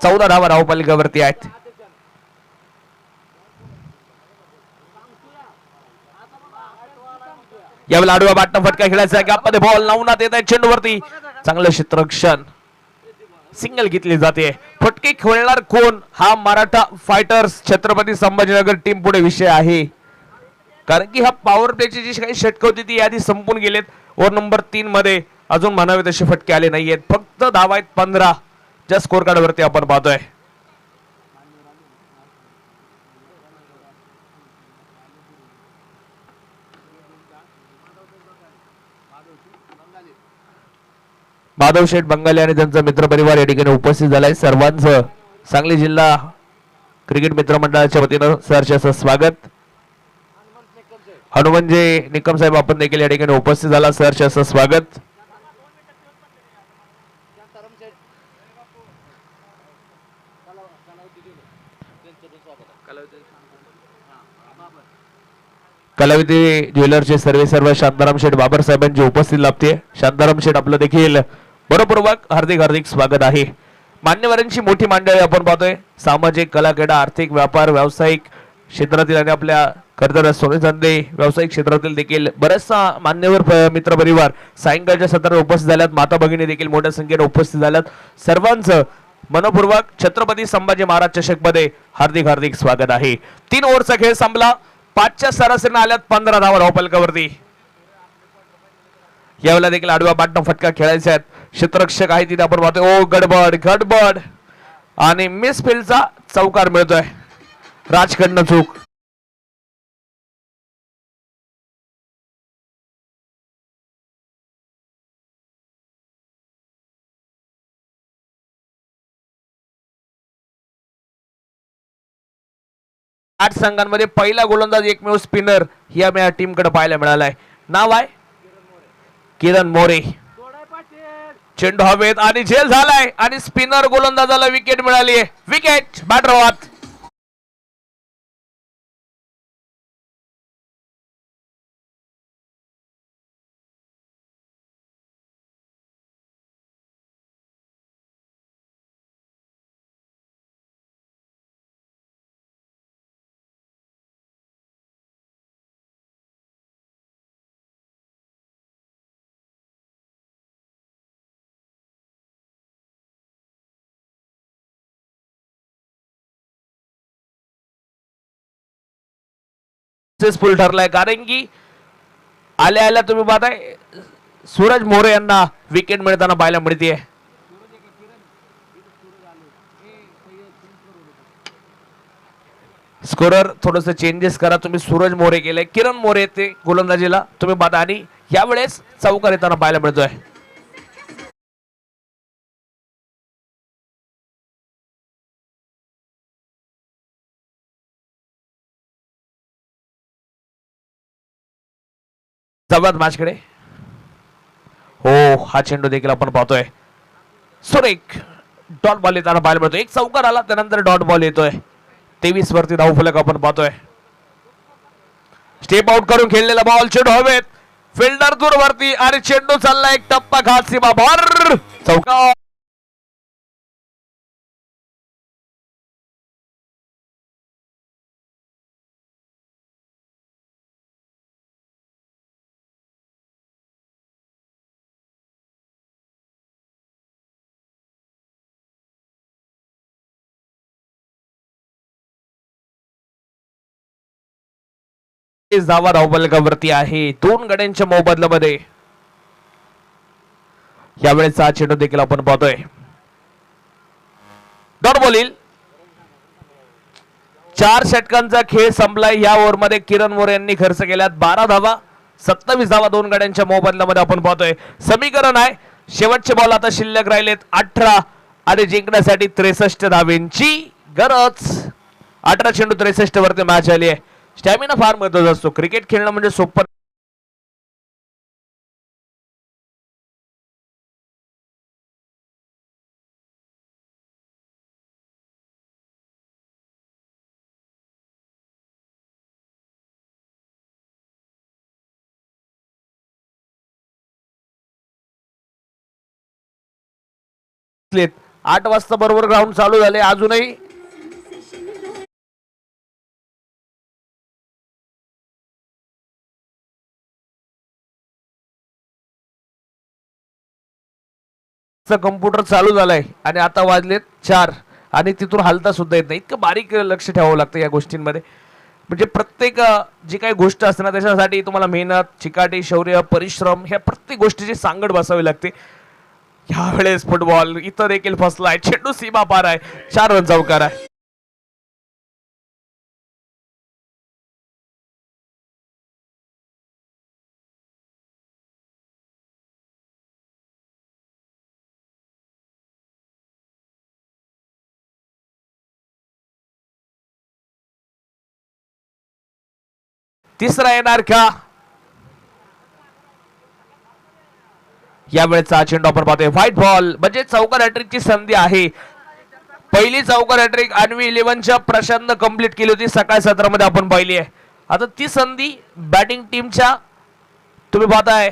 14 धावा धावपलिकावरती आहेत. यावेळेला आडव्या बाटना फटका खेळायचा, गॅपमध्ये बॉल लावण्यात येत आहे चेंडूवरती, चांगलं क्षेत्ररक्षण, सिंगल घेतली जाते. फटके खेळणार कोण हा मराठा फायटर्स छत्रपती संभाजीनगर टीम पुढे विषय आहे, कारण की हा पॉवर प्लेची जी काही षटक होती ती यादी संपून गेलेत. ओव्हर नंबर 3 मध्ये अजून म्हणावे तसे फटके आले नाहीयेत, फक्त धावा आहेत 15 ज्या स्कोर कार्ड वरती आपण पाहतोय. माधव शेठ बंगाली आणि त्यांचा मित्रपरिवार या ठिकाणी उपस्थित झालाय. सर्वांचं सांगली जिल्हा क्रिकेट मित्र मंडळाच्या वतीनं सहर्ष स्वागत. हनुमंजे निकम साहेब आपण देखील या ठिकाणी उपस्थित झाला, सहर्ष असं स्वागत. कलावती ज्वेलरचे सर्व शांताराम शेठ बाबर साहेबांची उपस्थिती लाभते. शांताराम शेठ आपलं देखील मनपूर्वक हार्दिक हार्दिक स्वागत आहे. मान्यवरांची मोठी मंडळी आपण पाहतोय, सामाजिक, कला, क्रीडा, आर्थिक, व्यापार, व्यावसायिक क्षेत्रातील आणि आपल्या कर्तव्य सोने धंदे व्यावसायिक क्षेत्रातील देखील बरेचसा मान्यवर मित्र परिवार सायंकाळच्या सत्रात उपस्थित झाल्यात. माता भगिनी देखील मोठ्या संख्येने उपस्थित झाल्यात. सर्वांचं मनपूर्वक छत्रपती संभाजी महाराज चषक मध्ये हार्दिक हार्दिक स्वागत आहे. 3 ओव्हरचा खेळ संपला, 5च्या सरासरीने आल्यात 15 धावा धावपलकावरती. यावेळेला देखील आडव्या बाटना फटका खेळायचा आहेत. क्षेत्ररक्षक आहे तिथे आपण पाहतोय, ओ गडबड आणि मिस फील्डचा चौकार मिळतोय, राजकडनं चूक. आठ संघांमध्ये पहिला गोलंदाज एकमेव स्पिनर या टीमकडे पाहायला मिळालाय. नाव आहे किरण मोरे. चेंडू हवेत आणि झेल झालाय आणि स्पिनर गोलंदाजाला विकेट मिळाली आहे. विकेट बॅटर वाद. सक्सेसफुल ठरलाय, कारण की आल्या आल्या तुम्ही पाहताय सूरज मोरे यांना विकेट मिळताना पाहायला मिळते. स्कोरर थोडस चेंजेस करा तुम्ही. सूरज मोरे केले, किरण मोरे ते गोलंदाजीला तुम्ही पाहता आणि यावेळेस चौकार येताना पाहायला मिळतोय. जबाद मॅचकडे हो, हा चेंडू देखील आपण पाहतोय. सुरेख डॉट बॉल येताना पाहायला मिळतोय. एक चौकार आला त्यानंतर डॉट बॉल येतोय. 23 वरती धावफलक आपण पाहतोय. स्टेप आउट करून खेळलेला बॉल, चेंडू हवेत, फिल्डर दूर वरती आणि चेंडू चालला एक टप्पा घात सीमा बाहेर, चौकार. धावा धावपलकावरती आहे 2 गड्यांच्या मोबदल्यामध्ये. यावेळेचा चेंडू देखील आपण पाहतोय. डॉट बॉल येईल. 4 षटकांचा खेळ संपलाय. या ओव्हर मध्ये किरण मोरे यांनी खर्च केल्यात 12 धावा, 27 धावा 2 गड्यांच्या मोबदल्यामध्ये आपण पाहतोय. समीकरण आहे शेवटचे बॉल आता शिल्लक राहिलेत 18 आणि जिंकण्यासाठी 63 धावेंची गरज. 18 चेंडू 63 वरती मॅच आली आहे. स्टॅमिना फार महत्वाचा असतो. क्रिकेट खेळणं म्हणजे सोपं घेतलेत. 8 वाजता बरोबर ग्राउंड चालू झाले. अजूनही कम्प्युटर चालू झालाय आणि आता वाजलेत 4 आणि तिथून हालता सुद्धा येत नाही. इतकं बारीक लक्ष ठेवावं लागतं या गोष्टींमध्ये. म्हणजे प्रत्येक जी काही गोष्ट असते ना त्याच्यासाठी तुम्हाला मेहनत, चिकाटी, शौर्य, परिश्रम ह्या प्रत्येक गोष्टीची सांगड बसावी लागते. ह्या वेळेस फुटबॉल इथं देखील फसलाय. चेंडू सीमा पार आहे. 4 रन चौकार आहे. तिसरा येणार का? यावेळेचा चेंडू आपण पाहतोय व्हाईट बॉल म्हणजे चौकार हॅट्रिकची संधी आहे. पहिली चौकार हॅट्रिक अन्वी 11च्या प्रशांतनं कंप्लीट केली होती सकाळी 17 मध्ये आपण पाहिली आहे. आता ती संधी बॅटिंग टीमच्या तुम्ही पाहताय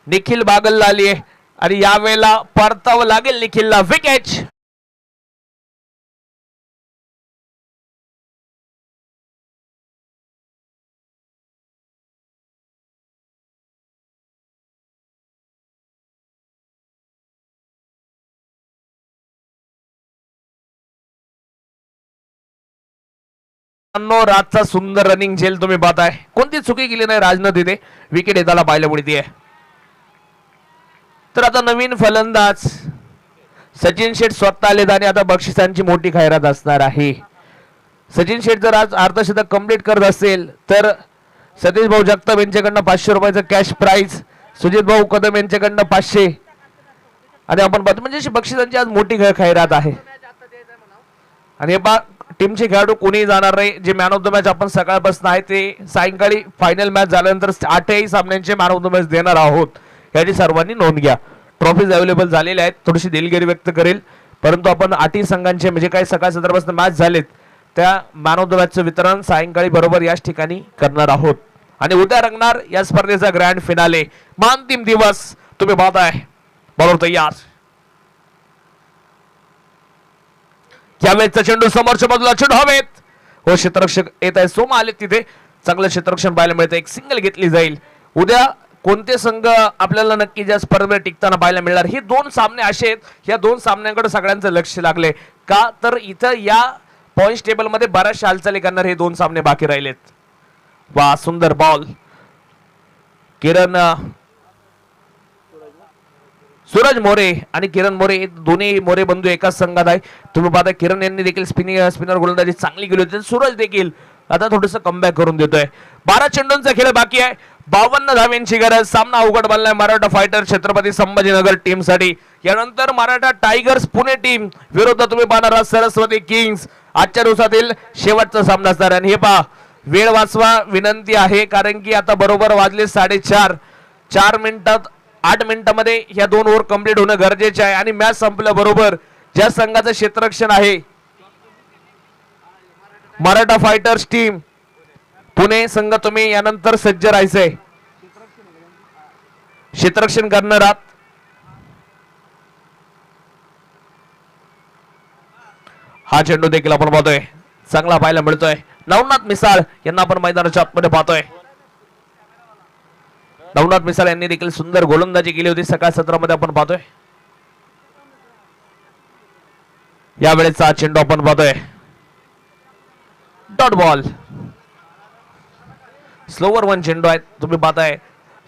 निखिल बागलला आली आहे आणि यावेळेला परतावं लागेल निखिलला. विकेट. राजचा सुंदर रनिंग झेल तुम्ही पाहताय. कोणती चुकी केली नाही राजनं तिथे. विकेट येताना पाहायला मिळते. तर आता नवीन फलंदाज सचिन शेठ स्वतः आलेत आणि आता बक्षिसांची मोठी खैरात असणार आहे. सचिन शेठ जर आज अर्धशतक कंप्लीट करत असेल तर सतीश भाऊ जगताप यांच्याकडनं 500 रुपयाचं कॅश प्राइज, सुजित भाऊ कदम यांच्याकडनं 500 आणि आपण पाहतो म्हणजे बक्षिसांची आज मोठी खैरात आहे. आणि हे टीमचे खेळाडू कोणी जाणार नाही. जे मॅन ऑफ द मॅच आपण सकाळपासून आहे ते सायंकाळी फायनल मॅच झाल्यानंतर 8ही सामन्यांचे मॅन ऑफ द मॅच देणार आहोत याची सर्वांनी नोंद घ्या. ट्रॉफीज अवेलेबल झालेल्या आहेत. थोडीशी दिलगिरी व्यक्त करेल परंतु आपण 8ही संघांचे म्हणजे काही सकाळ 17 वाजता मॅच झालेत त्या मॅन ऑफ द मॅचचं वितरण सायंकाळी बरोबर याच ठिकाणी करणार आहोत. आणि उद्या रंगणार या स्पर्धेचा ग्रँड फिनाले. अंतिम दिवस तुम्ही पाहताय. बरोबर तयार. यावेळेचा चेंडू समोरच्या बाजूला चेंडू हवेत. हो क्षेत्ररक्षक येत आहे. सोमा आले तिथे. चांगलं क्षेत्ररक्षण पाहायला मिळतं. एक सिंगल घेतली जाईल. उद्या कोणते संघ आपल्याला नक्की ज्या स्पर्धेत टिकताना पाहायला मिळणार हे 2 सामने असे आहेत. या 2 सामन्यांकडे सगळ्यांचं लक्ष लागले का तर इथं या पॉइंट टेबल मध्ये बऱ्याचशा हालचाली करणार हे 2 सामने बाकी राहिलेत. वा सुंदर बॉल. किरण सूरज मोरे आणि किरण मोरे दोन्ही मोरे बंधू एकाच संघात आहे. तुम्ही पाहता किरण यांनी देखील स्पिनर गोलंदाजी चांगली केली होती. सूरज देखील आता थोडस कमबॅक करून देतोय. 12 चेंडूंचा खेळ बाकी आहे. 52 धाव्यांची गरज. सामना अवघड बनलाय मराठा फायटर छत्रपती संभाजीनगर टीम साठी. यानंतर मराठा टायगर्स पुणे टीम विरुद्ध तुम्ही पाहणार सरस्वती किंग्स. आजच्या दिवसातील शेवटचा सामना असणार. आणि हे पहा वेळ वाचवा विनंती आहे कारण की आता बरोबर वाजले 4:30. 4 मिनिटात 8 मिनिटांमध्ये ह्या 2 ओव्हर कंप्लीट होणं गरजेचे आहे. आणि मॅच संपल्याबरोबर ज्या संघाचं क्षेत्ररक्षण आहे मराठा फायटर्स टीम पुणे संघ तुम्ही यानंतर सज्ज राहायचंय. क्षेत्ररक्षण करणार आहात. हा चेंडू देखील आपण पाहतोय चांगला पाहायला मिळतोय. नवनाथ मिसाळ यांना आपण मैदानाच्या आतमध्ये पाहतोय. नवनाथ मिसाळ यांनी देखील सुंदर गोलंदाजी केली होती सकाळ 17 मध्ये आपण पाहतोय. यावेळेचा चेंडू आपण पाहतोय डॉट बॉल. स्लोवर 1 चेंडू आहेत तुम्ही पाहताय.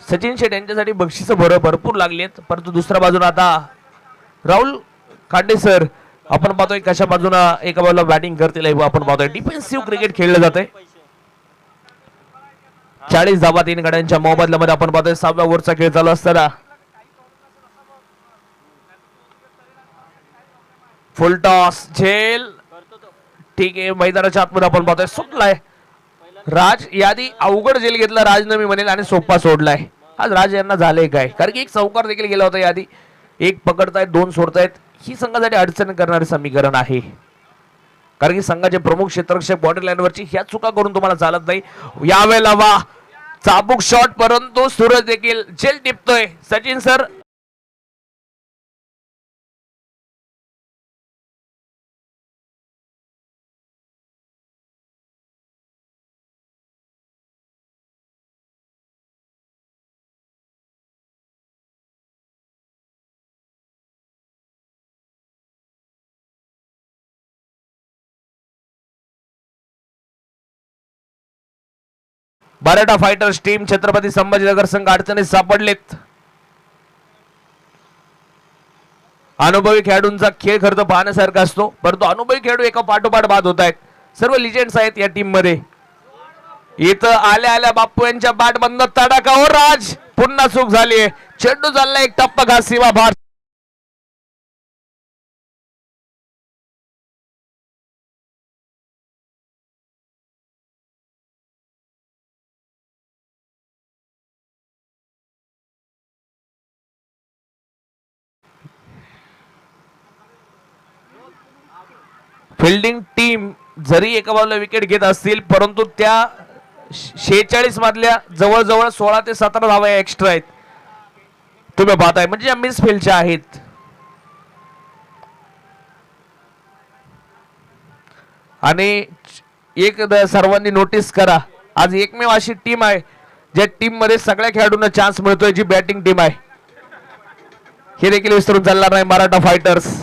सचिन शेठ यांच्यासाठी बक्षीस भरपूर लागली आहेत परंतु दुसऱ्या बाजूला आता राहुल खांडे सर आपण पाहतोय कशा बाजूला एका बाजूला बॅटिंग करतील आपण पाहतोय. डिफेन्सिव्ह क्रिकेट खेळलं जातंय. 40 धावा 3 गड्यांच्या मोबदल्यामध्ये आपण पाहतोय. 6व्या ओव्हरचा खेळ चालू असताना फुल टॉस झेल. ठीक आहे, मैदानाच्या आतमध्ये आपण पाहतोय सुटलाय राज. यादी अवघड झेल घेतला राजनं मी म्हणेल आणि सोपा सोडलाय. आज राज यांना झालंय काय, कारण की एक चौकार देखील गेला होता यादी. एक पकडतायत, दोन सोडतायत. ही संघासाठी अडचण करणारे समीकरण आहे, कारण की संघाचे प्रमुख क्षेत्ररक्षक बॉर्डर लाईनवरची ह्या चुका करून तुम्हाला चालत नाही. यावेळेला वा चाबूक शॉट, परंतु सूरज देखील झेल टिपतोय. Sachin sir बराटा fighters team Chhatrapati Sambhajinagar संघ अडचणीत सापडलेत. अनुभवी खेळाडूंचा खेळ खरं तर पाहण्यासारखा असतो, परंतु अनुभवी खेळाडू एका पाठोपाठ बाद होत आहेत. सर्व लिजेंड्स आहेत या टीम मध्ये. इथं आल्या आल्या बाप्पू यांच्या बॅट बंद तडाकावर राज पुन्हा चूक झालीये. चेंडू चालला एक टप्पा घास सीमा भार. फिल्डिंग टीम जरी एका बाजूला विकेट घेत असतील, परंतु त्या 46 मधल्या जवळजवळ 16 ते 17 धावा एक्स्ट्रा आहेत तुम्ही पाहताय, म्हणजे या मिस फील्डच्या आहेत. आणि एक सर्वांनी नोटीस करा, आज एकमेव अशी टीम आहे ज्या टीम मध्ये सगळ्या खेळाडूंना चान्स मिळतोय, जी बॅटिंग टीम आहे. हे देखील विसरून चालणार नाही मराठा फायटर्स.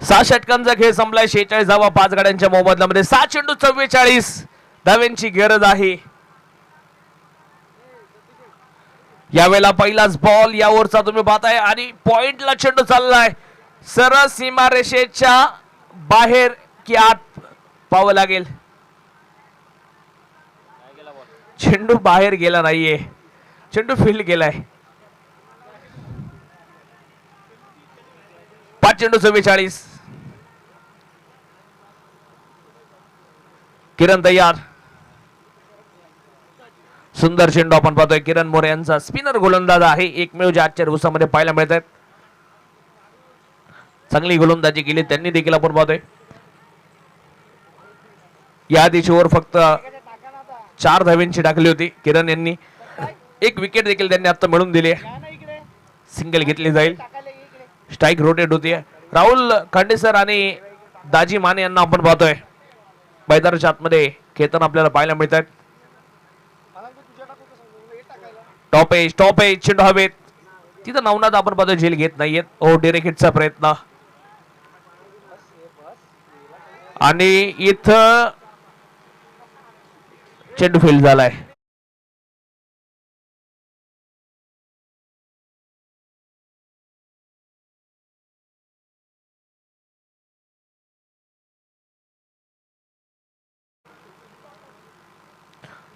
सहा षटकांचा खेळ संपलाय. 46 धावा 5 गाड्यांच्या मोबदल्यामध्ये. 6 चेंडू 44 धाव्यांची गरज आहे. यावेळेला पहिलाच बॉल यावरचा तुम्ही पाहताय आणि पॉइंटला चेंडू चाललाय. सरळ सीमारेषेच्या बाहेर की आत पाहावं लागेल. चेंडू बाहेर गेला नाहीये, चेंडू फील्ड गेलाय. 5 चेंडू 44. किरण तयार. सुंदर चेंडू आपण पाहतोय. किरण मोरे यांचा स्पिनर गोलंदाज आहे, एकमेव जे आजच्या दिवसामध्ये पाहायला मिळत आहेत. चांगली गोलंदाजी केली त्यांनी देखील आपण पाहतोय. या आधीची ओव्हर फक्त 4 धाव्यांची टाकली होती किरण यांनी. एक विकेट देखील त्यांनी आता मिळवून दिली. सिंगल घेतली जाईल. स्ट्राइक रोटेट होतीये. राहुल खांडेसर आणि दाजी माने यांना आपण पाहतोय मैदानाच्या आतमध्ये खेळताना आपल्याला पाहायला मिळत आहेत. टॉप एज चेंडू हवेत. तिथं नवनाथ आपण पाहतोय झेल घेत नाहीयेत. ओ डिरेक्ट हिटचा प्रयत्न आणि इथं चेंडू फेल झालाय.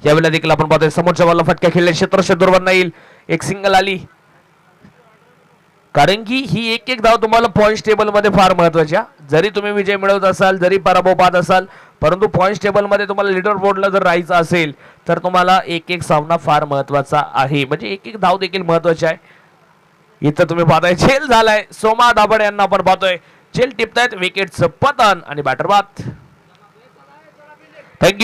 यावेळेला देखील आपण पाहतोय समोरच्या बॉलला फटका खेळले. क्षेत्र दूरवर येईल. एक सिंगल आली, कारण की ही एक धाव तुम्हाला पॉइंट टेबल मध्ये फार महत्वाच्या. जरी तुम्ही विजय मिळवत असाल, जरी पराभव पाहत असाल, परंतु पॉइंट टेबल मध्ये तुम्हाला लीडर बोर्डला जर राहायचं असेल तर तुम्हाला एक सामना फार महत्वाचा आहे. म्हणजे एक धाव देखील महत्वाची आहे. इथं तुम्ही पाहताय झेल झालाय. सोमा दाभड यांना आपण पाहतोय झेल टिपतायत. विकेटचं पतन आणि बॅटर बाद. थँक्यू.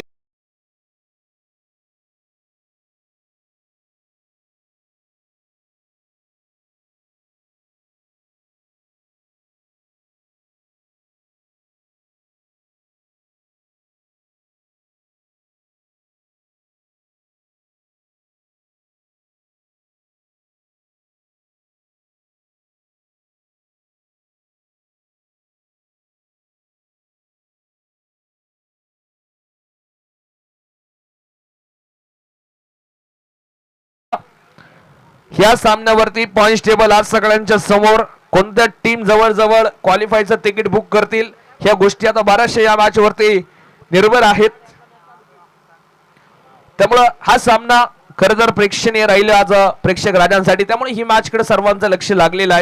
ह्या सामन्यावरती पॉइंट टेबल आज सगळ्यांच्या समोर. कोणत्या टीम जवळजवळ क्वालिफायचं तिकीट बुक करतील ह्या गोष्टी आता बऱ्याचशा या मॅच वरती निर्भर आहेत. त्यामुळं हा सामना खरं तर प्रेक्षणीय राहील आज प्रेक्षक राजांसाठी. त्यामुळे ही मॅच कडे सर्वांचं लक्ष लागलेलं आहे.